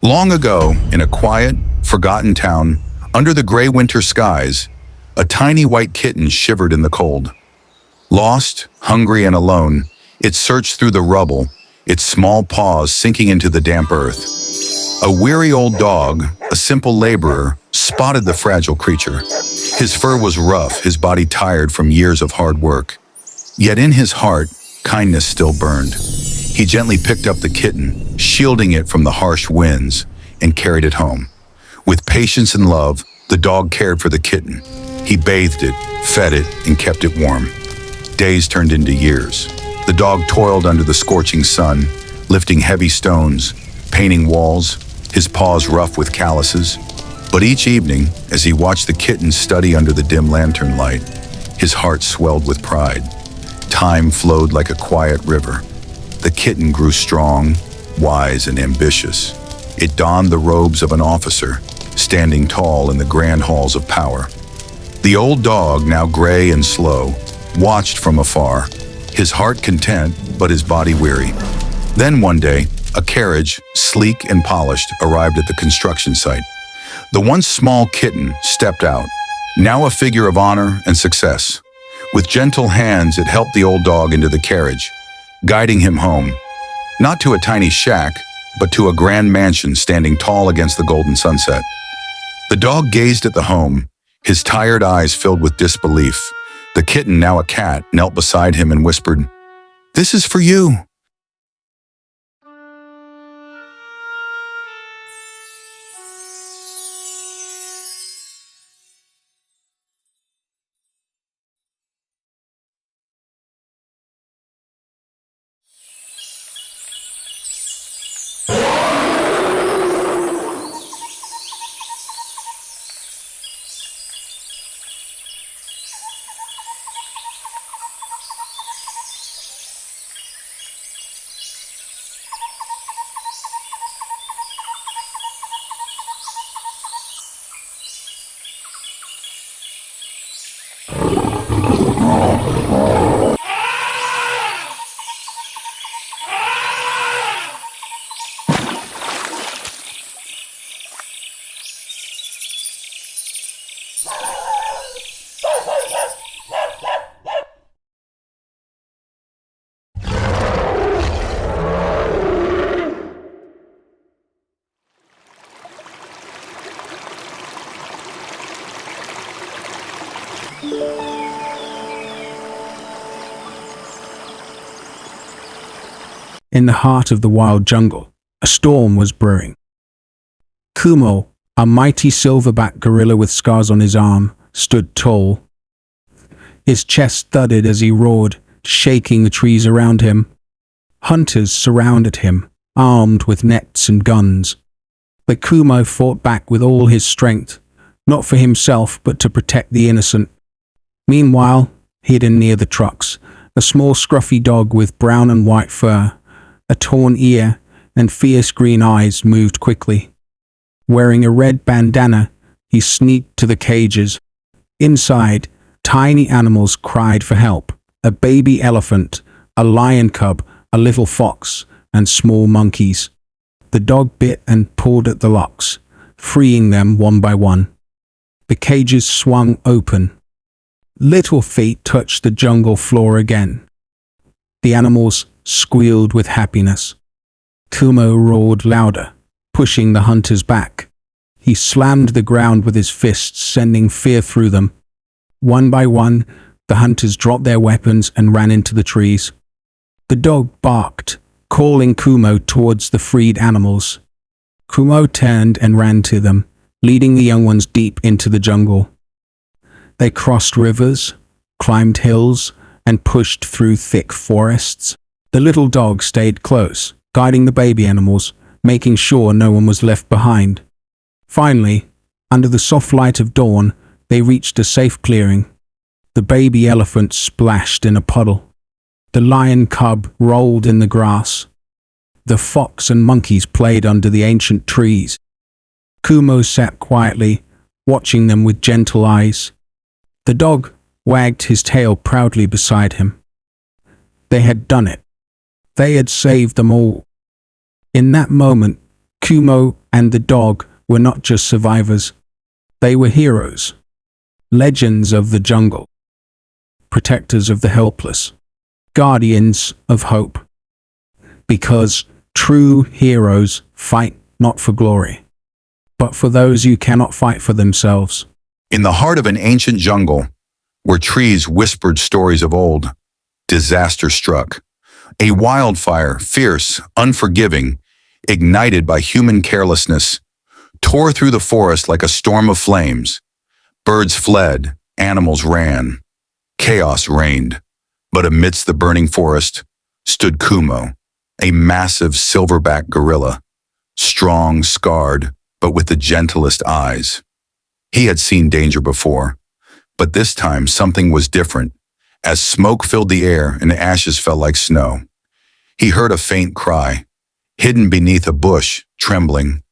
Long ago, in a quiet, forgotten town, under the gray winter skies, a tiny white kitten shivered in the cold. Lost, hungry, and alone, it searched through the rubble, its small paws sinking into the damp earth. A weary old dog, a simple laborer, spotted the fragile creature. His fur was rough, his body tired from years of hard work. Yet in his heart, kindness still burned. He gently picked up the kitten, shielding it from the harsh winds, and carried it home. With patience and love, the dog cared for the kitten. He bathed it, fed it, and kept it warm. Days turned into years. The dog toiled under the scorching sun, lifting heavy stones, painting walls, his paws rough with calluses. But each evening, as he watched the kitten study under the dim lantern light, his heart swelled with pride. Time flowed like a quiet river. The kitten grew strong, wise, and ambitious. It donned the robes of an officer, standing tall in the grand halls of power. The old dog, now gray and slow, watched from afar, his heart content but his body weary. Then one day, a carriage, sleek and polished, arrived at the construction site. The once small kitten stepped out, now a figure of honor and success. With gentle hands, it helped the old dog into the carriage, guiding him home, not to a tiny shack, but to a grand mansion standing tall against the golden sunset. The dog gazed at the home, his tired eyes filled with disbelief. The kitten, now a cat, knelt beside him and whispered, "This is for you." In the heart of the wild jungle, a storm was brewing. Kumo, a mighty silverback gorilla with scars on his arm, stood tall. His chest thudded as he roared, shaking the trees around him. Hunters surrounded him, armed with nets and guns. But Kumo fought back with all his strength, not for himself but to protect the innocent. Meanwhile, hidden near the trucks, a small scruffy dog with brown and white fur, a torn ear, and fierce green eyes moved quickly. Wearing a red bandana, he sneaked to the cages. Inside, tiny animals cried for help: a baby elephant, a lion cub, a little fox, and small monkeys. The dog bit and pulled at the locks, freeing them one by one. The cages swung open. Little feet touched the jungle floor again. The animals squealed with happiness. Kumo roared louder, pushing the hunters back. He slammed the ground with his fists, sending fear through them. One by one, the hunters dropped their weapons and ran into the trees. The dog barked, calling Kumo towards the freed animals. Kumo turned and ran to them, leading the young ones deep into the jungle. They crossed rivers, climbed hills, and pushed through thick forests. The little dog stayed close, guiding the baby animals, making sure no one was left behind. Finally, under the soft light of dawn, they reached a safe clearing. The baby elephant splashed in a puddle. The lion cub rolled in the grass. The fox and monkeys played under the ancient trees. Kumo sat quietly, watching them with gentle eyes. The dog wagged his tail proudly beside him. They had done it. They had saved them all. In that moment, Kumo and the dog were not just survivors. They were heroes, legends of the jungle, protectors of the helpless, guardians of hope. Because true heroes fight not for glory, but for those who cannot fight for themselves. In the heart of an ancient jungle, where trees whispered stories of old, disaster struck. A wildfire, fierce, unforgiving, ignited by human carelessness, tore through the forest like a storm of flames. Birds fled, animals ran. Chaos reigned. But amidst the burning forest stood Kumo, a massive silverback gorilla, strong, scarred, but with the gentlest eyes. He had seen danger before, but this time something was different. As smoke filled the air and ashes fell like snow, he heard a faint cry. Hidden beneath a bush, trembling,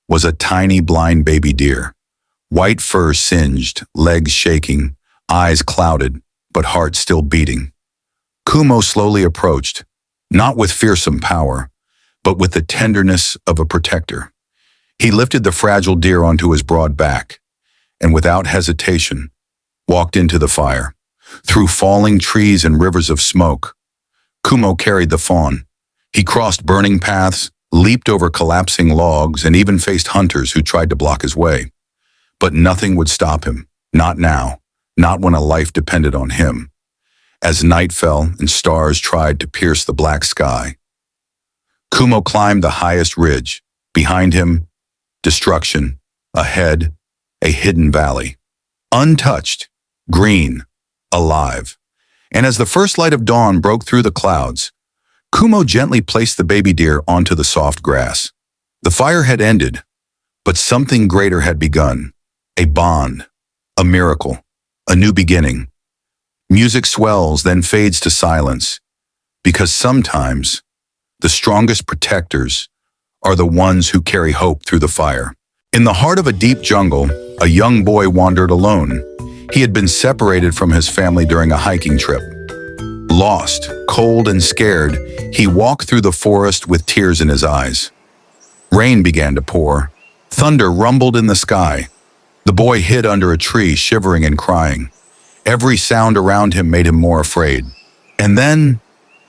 was a tiny blind baby deer. White fur singed, legs shaking, eyes clouded, but heart still beating. Kumo slowly approached, not with fearsome power, but with the tenderness of a protector. He lifted the fragile deer onto his broad back, and without hesitation, walked into the fire. Through falling trees and rivers of smoke, Kumo carried the fawn. He crossed burning paths, leaped over collapsing logs, and even faced hunters who tried to block his way. But nothing would stop him, not now, not when a life depended on him. As night fell and stars tried to pierce the black sky, Kumo climbed the highest ridge. Behind him, destruction. Ahead, a hidden valley. Untouched, green, alive. And as the first light of dawn broke through the clouds, Kumo gently placed the baby deer onto the soft grass. The fire had ended, but something greater had begun. A bond, a miracle, a new beginning. Music swells, then fades to silence, because sometimes the strongest protectors are the ones who carry hope through the fire. In the heart of a deep jungle, a young boy wandered alone. He had been separated from his family during a hiking trip. Lost, cold, and scared, he walked through the forest with tears in his eyes. Rain began to pour. Thunder rumbled in the sky. The boy hid under a tree, shivering and crying. Every sound around him made him more afraid. And then,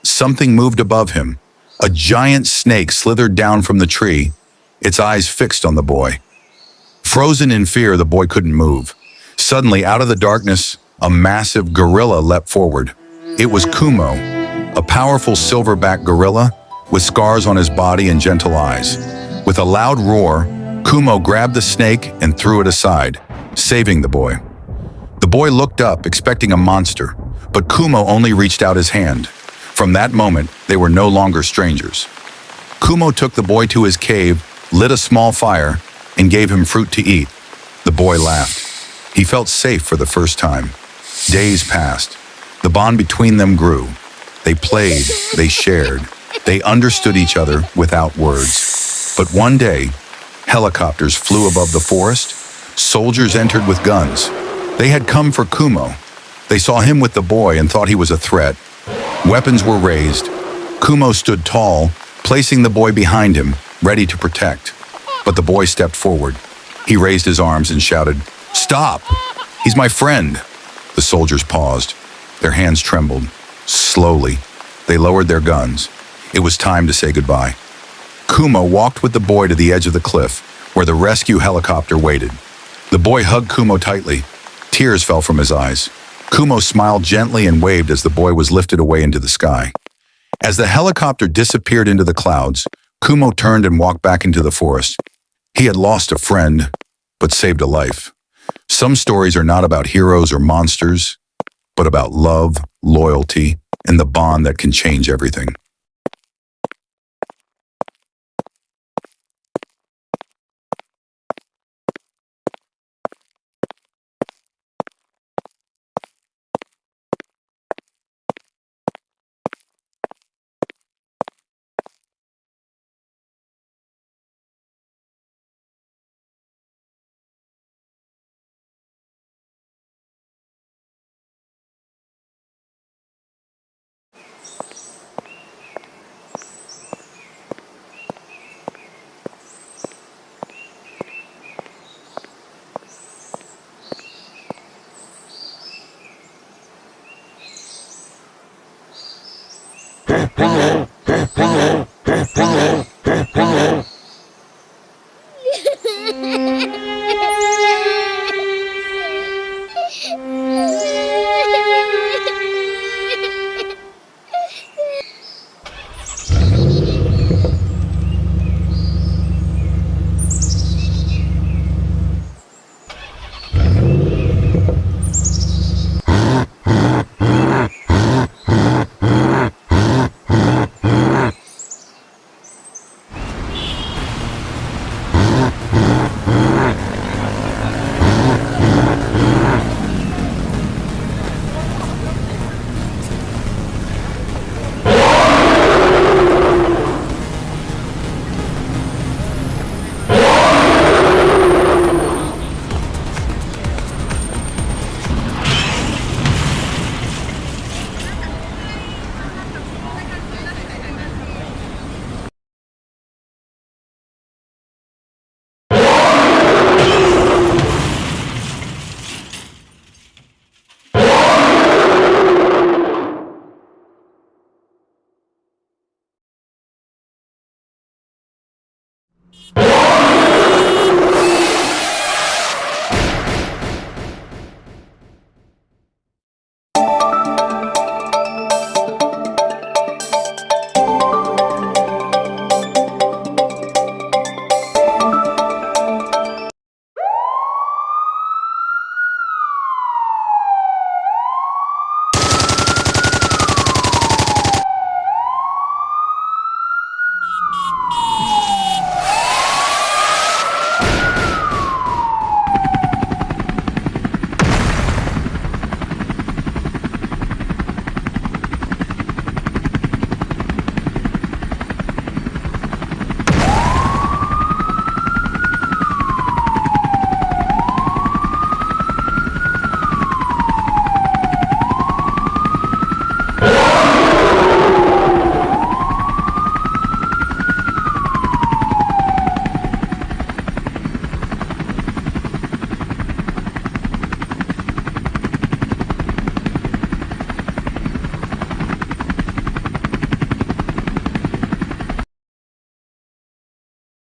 something moved above him. A giant snake slithered down from the tree, its eyes fixed on the boy. Frozen in fear, the boy couldn't move. Suddenly, out of the darkness, a massive gorilla leapt forward. It was Kumo, a powerful silverback gorilla with scars on his body and gentle eyes. With a loud roar, Kumo grabbed the snake and threw it aside, saving the boy. The boy looked up, expecting a monster, but Kumo only reached out his hand. From that moment, they were no longer strangers. Kumo took the boy to his cave, lit a small fire, and gave him fruit to eat. The boy laughed. He felt safe for the first time. Days passed. The bond between them grew. They played, they shared, they understood each other without words. But one day, helicopters flew above the forest. Soldiers entered with guns. They had come for Kumo. They saw him with the boy and thought he was a threat. Weapons were raised. Kumo stood tall, placing the boy behind him, ready to protect. But the boy stepped forward. He raised his arms and shouted, "Stop! He's my friend!" The soldiers paused. Their hands trembled. Slowly, they lowered their guns. It was time to say goodbye. Kumo walked with the boy to the edge of the cliff, where the rescue helicopter waited. The boy hugged Kumo tightly. Tears fell from his eyes. Kumo smiled gently and waved as the boy was lifted away into the sky. As the helicopter disappeared into the clouds, Kumo turned and walked back into the forest. He had lost a friend, but saved a life. Some stories are not about heroes or monsters, but about love, loyalty, and the bond that can change everything.